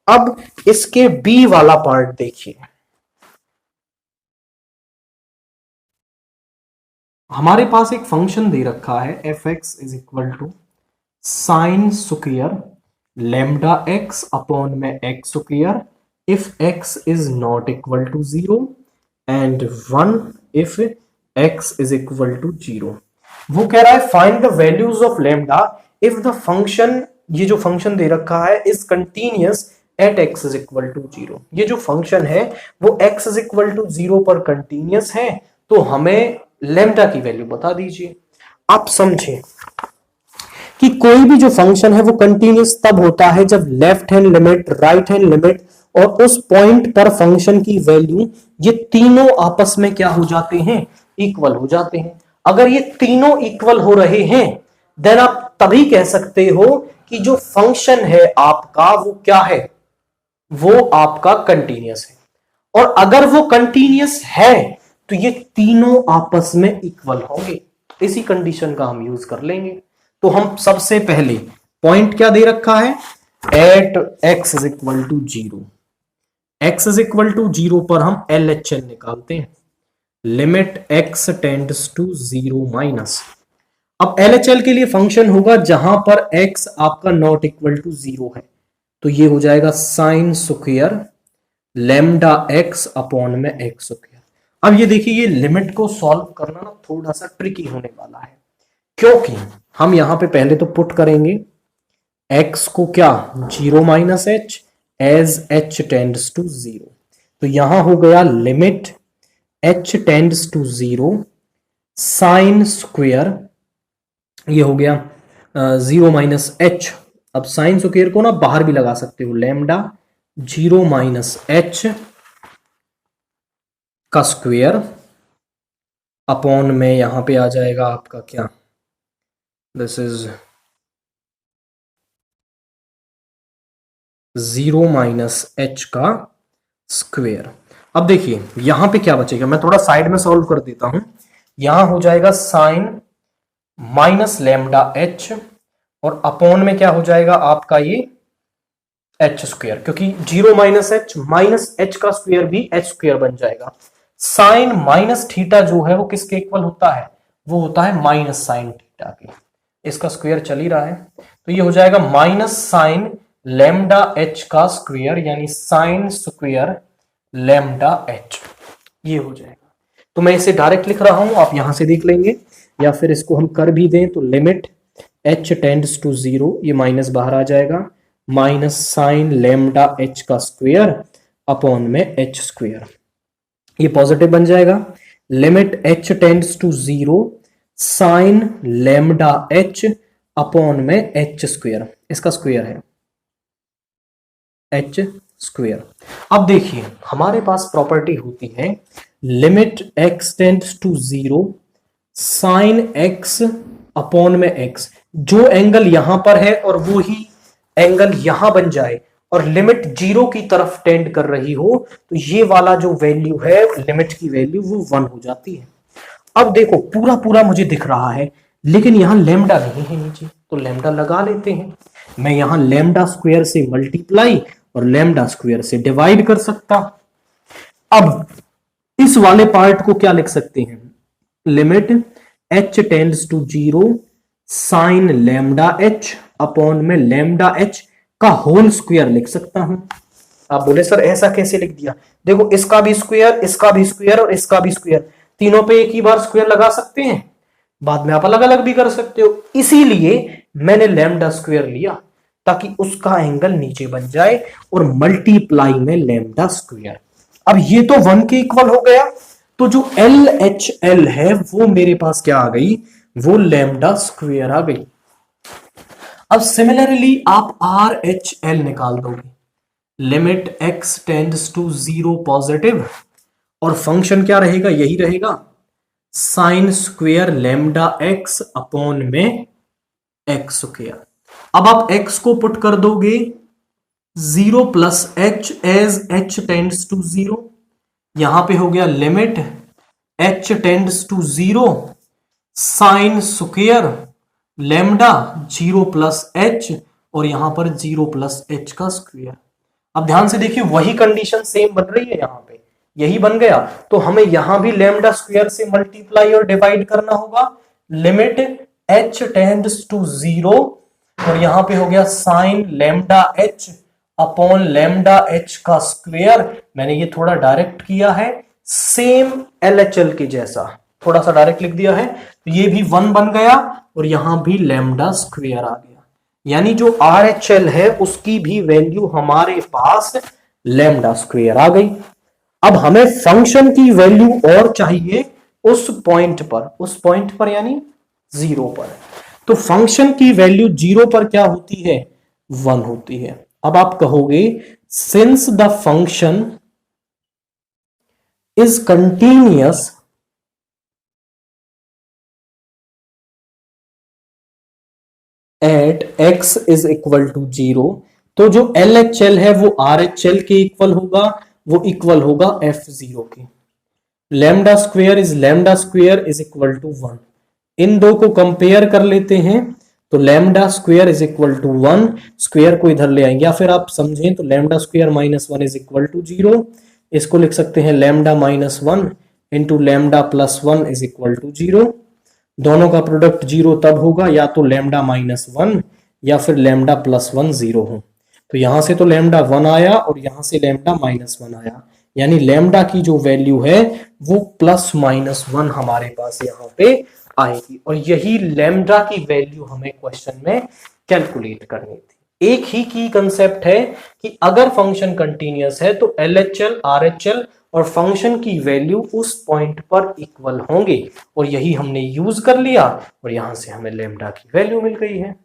अब इसके बी वाला पार्ट देखिए, हमारे पास एक फंक्शन दे रखा है F X is equal to sine square lambda X upon में X square if X is not equal to 0 and 1 if X is equal to 0। वो कह रहा है find the values of lambda if the function, ये जो function दे रखा है, is continuous at x is equal to 0। ये जो फंक्शन है वो एक्स इज इक्वल टू 0 पर कंटिन्यूअस है, तो हमें लेमडा की वैल्यू बता दीजिए। आप समझे कि कोई भी जो फंक्शन है वो कंटिन्यूअस तब होता है जब left hand limit, right hand limit और उस पॉइंट पर फंक्शन की वैल्यू, ये तीनों आपस में क्या हो जाते हैं, इक्वल हो जाते हैं। अगर ये तीनों इक्वल हो रहे हैं देन आप तभी कह सकते हो कि जो फंक्शन है आपका वो क्या है, वो आपका कंटिन्यूअस है। और अगर वो कंटिन्यूअस है तो ये तीनों आपस में इक्वल होंगे। इसी कंडीशन का हम यूज कर लेंगे। तो हम सबसे पहले पॉइंट क्या दे रखा है, at x is equal to 0, x is equal to 0 पर हम LHS निकालते हैं, limit x tends to 0 minus. अब LHL के लिए फंक्शन होगा जहां पर x आपका नॉट इक्वल टू 0 है, तो ये हो जाएगा sign square lambda X upon में एक्स स्क्वायर। अब ये देखिए, ये लिमिट को सॉल्व करना ना थोड़ा सा ट्रिकी होने वाला है, क्योंकि हम यहां पे पहले तो पुट करेंगे x को क्या 0 minus h as h tends to 0, तो यहां हो गया limit h tends to 0 sine square, ये हो गया 0 माइनस एच। अब साइन स्क्वायर को ना बाहर भी लगा सकते हो, लेमडा 0 माइनस एच का स्क्वायर अपॉन में यहां पे आ जाएगा आपका क्या, दिस इज 0 माइनस एच का स्क्वायर। अब देखिए यहां पे क्या बचेगा, मैं थोड़ा साइड में सॉल्व कर देता हूं। यहां हो जाएगा साइन माइनस लेमडा एच और अपॉन में क्या हो जाएगा आपका ये एच स्क्वायर, क्योंकि 0 माइनस एच का स्क्वायर भी एच स्क्वायर बन जाएगा। साइन माइनस थीटा जो है वो किसके इक्वल होता है, वो होता है माइनस साइन थीटा के। इसका स्क्वायर चल ही रहा है, तो ये हो जाएगा माइनस साइन लेमडा एच का स्क्वायर, यानी साइन स्क्वायर लेमडा एच, ये हो जाएगा। तो मैं इसे डायरेक्ट लिख रहा हूं, आप यहां से देख लेंगे, या फिर इसको हम कर भी दें तो लिमिट h टेंड्स टू 0, ये माइनस बाहर आ जाएगा, माइनस साइन लेमडा एच का स्क्वायर अपॉन में एच स्क्वायर, ये पॉजिटिव बन जाएगा। Limit h tends to 0 sine lambda h upon में एच स्क्वायर, इसका स्क्वायर है एच स्क्वायर। अब देखिए हमारे पास प्रॉपर्टी होती है limit x tends to 0 sine x upon में x, जो एंगल यहां पर है और वो ही एंगल यहां बन जाए और लिमिट 0 की तरफ टेंड कर रही हो, तो ये वाला जो वैल्यू है लिमिट की वैल्यू वो 1 हो जाती है। अब देखो पूरा पूरा मुझे दिख रहा है, लेकिन यहां लेमडा नहीं है नीचे, तो लेमडा लगा लेते हैं। मैं यहां लेमडा स्क्वायर से मल्टीप्लाई और लेमडा स्क्वायर से डिवाइड कर सकता। अब इस वाले पार्ट को क्या लिख सकते हैं, limit h tends to 0 sine lambda h upon में लेमडा h का होल स्क्वायर लिख सकता हूं। आप बोले सर ऐसा कैसे लिख दिया, देखो इसका भी स्क्वायर, इसका भी स्क्वायर और इसका भी स्क्वायर, तीनों पे एक ही बार स्क्वायर लगा सकते हैं, बाद में आप अलग अलग भी कर सकते हो, इसीलिए मैंने लेमडा स्क्वायर लिया ताकि उसका एंगल नीचे बन जाए और मल्टीप्लाई में लेमडा स्क्वायर। अब ये तो 1 के इक्वल हो गया, तो जो LHL है वो मेरे पास क्या आ गई, वो लेमडा स्क्वायर आ गई। अब सिमिलरली आप RHL निकाल दोगे, limit x tends to 0 positive और फंक्शन क्या रहेगा, यही रहेगा sine square lambda x upon में x स्क्वायर। अब आप x को पुट कर दोगे 0 plus h as h tends to 0, यहां पे हो गया limit h tends to 0 sine square lambda 0 plus h और यहां पर 0 प्लस h का स्क्वायर। अब ध्यान से देखिए वही कंडीशन सेम बन रही है, यहाँ पे यही बन गया, तो हमें यहां भी लैम्डा स्क्वायर से मल्टीप्लाई और डिवाइड करना होगा। लिमिट h टेंड्स टू 0 और यहां पे हो गया sign lambda h upon lambda h का स्क्वायर। मैंने ये थोड़ा डायरेक्ट किया है, सेम LHL के जैसा थोड़ा सा डायरेक्ट लिख दिया है, तो ये भी 1 बन गया और यहां भी लैम्डा स्क्वायर आ गया, यानी जो RHL है उसकी भी वैल्यू हमारे पास लैम्डा स्क्वायर आ गई। अब हमें फंक्शन की वैल्यू और चाहिए उस पॉइंट पर यानी 0 पर। तो फंक्शन की वैल्यू 0 पर क्या होती है, 1 होती है। अब आप कहोगे since the function is continuous at x is equal to 0, तो जो LHL है वो RHL के इक्वल होगा, वो इक्वल होगा f0 के। Lambda square is equal to 1। इन दो को कंपेयर कर लेते हैं, तो lambda square is equal to 1, square को इधर ले आएंगे, या फिर आप समझें तो lambda square minus 1 is equal to 0। इसको लिख सकते हैं lambda minus 1 into lambda plus 1 is equal to 0। दोनों का प्रोडक्ट 0 तब होगा या तो लैम्डा माइनस 1 या फिर लैम्डा प्लस 1 0 हो। तो यहां से तो लैम्डा 1 आया और यहां से लैम्डा माइनस 1 आया, यानी लैम्डा की जो वैल्यू है वो प्लस माइनस 1 हमारे पास यहाँ पे आएगी, और यही लैम्डा की वैल्यू हमें क्वेश्चन में कैलकुलेट करनी थी। एक ही की कंसेप्ट है कि अगर फंक्शन कंटीन्यूअस है तो LHL RHL और फंक्शन की वैल्यू उस पॉइंट पर इक्वल होंगे, और यही हमने यूज कर लिया और यहां से हमें लैम्डा की वैल्यू मिल गई है।